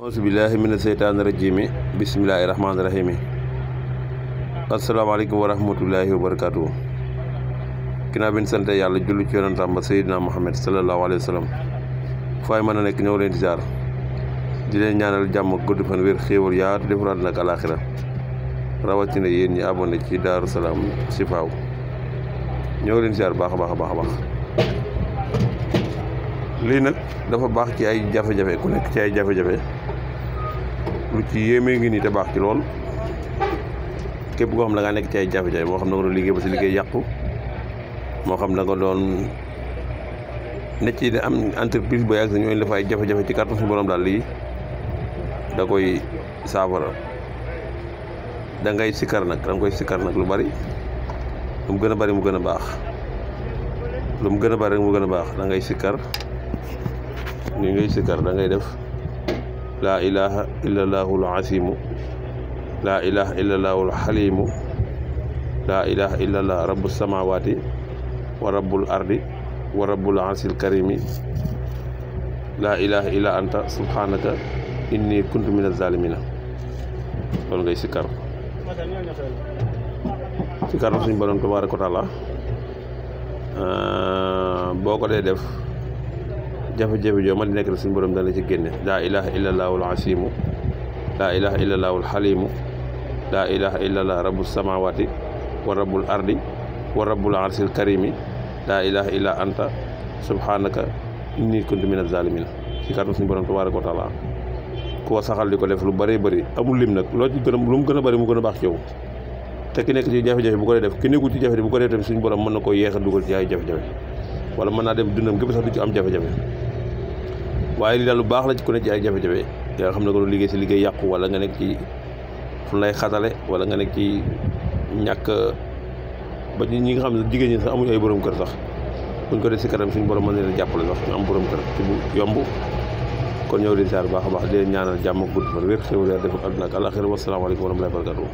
auzubillahi mina seytaani rajiimi bismillaahi rahmaani rahiimi asalaamaaleykum wa rahmatullaahi wa barakaatuhu. ginnaaw bi ñu sant yàlla julli ci yonentam ba Seydina Muhammad sallallahu alayhi wa sallam faay mën a nekk ñëw leen di ziar di leen ñaanal jàmm ak gudd fan wér xéewal yaatu defaraat nag alaaxira rawatina yéen ñi abonné ci Daaru Salaam Chifaou ñëw leen ziar baax a baax a baax a baax. lii nag dafa baax ci ay jafe-jafe ku nekk ci ay jafe-jafe lu ci yéemee ngi nii te baax ci lool képp koo xam da ngaa nekk ci ay jafe-jafe moo xam da nga doon liggéey ba si liggéey yàqu moo xam da nga doon ne ci am entreprise ba yàgg sa ñooñu dafa ay jafe-jafe ci kàttan suñu borom daal lii da koy saafara. da ngay sikkar nag da nga koy sikkar nag lu bari lu mu gën a bari mu gën a baax lu mu gën a bari mu gën a baax da ngay sikkar ni ngay sikkar da ngay def laa ilaha illallahul asimu laa ilaha illallahul xalimu laa ilaha illallah rabbu samawati wa rabbul ardi wa rabbul arsil karimi laa ilaha illa anta subhanaka inni kuntu minaz zalimina loolu ngay sikkar sikkar suñu borom tabaaraka wa taala boo ko dee def jafe-jafe joo ma di nekk rek suñu borom dana ci génne laa ilaha illallahul asimu laa ilaha illallahul xalimu laa ilaha illallah rabbu samawati wa rabbul ardi wa rabbul arsil karimi laa ilaha illa anta subhanaka inni kuntu minaz zalimina ci kàttan suñu borom tabaaraka wa taala koo saxal di ko def lu bëree bëri amul lim nag loo ci gën a lu mu gën a bëri mu gën a baax ci yow te ki nekk ci jafe-jafe bu ko dee def ki nekkul ci jafe-jafe bu ko dee tamit suñu borom mën na koo yeex a dugal ci ay jafe-jafe wala mën naa dem dundam gépp sax du ci am jafe-jafe waaye li daal lu baax la ci ku ne ci ay jafe-jafe yaa nga xam ne ko doon liggéey si liggéey yàqu wala nga nekk ci fu lay xatale wala nga nekk ci ñàkk ba ñi nga xam ne jigéen ñi sax amuñu ay borom kër sax buñ ko def si kanam suñu borom mën leen a jàppale sax ñu am borom kër ci bu yomb kon ñëw leen siyaar baax a baax di leen ñaanal jàmm ak gudd fan wér xéwal def àdduna ak àllaaxira wasalaamaaleykum wa rahmatullaahi wa barakaatuh.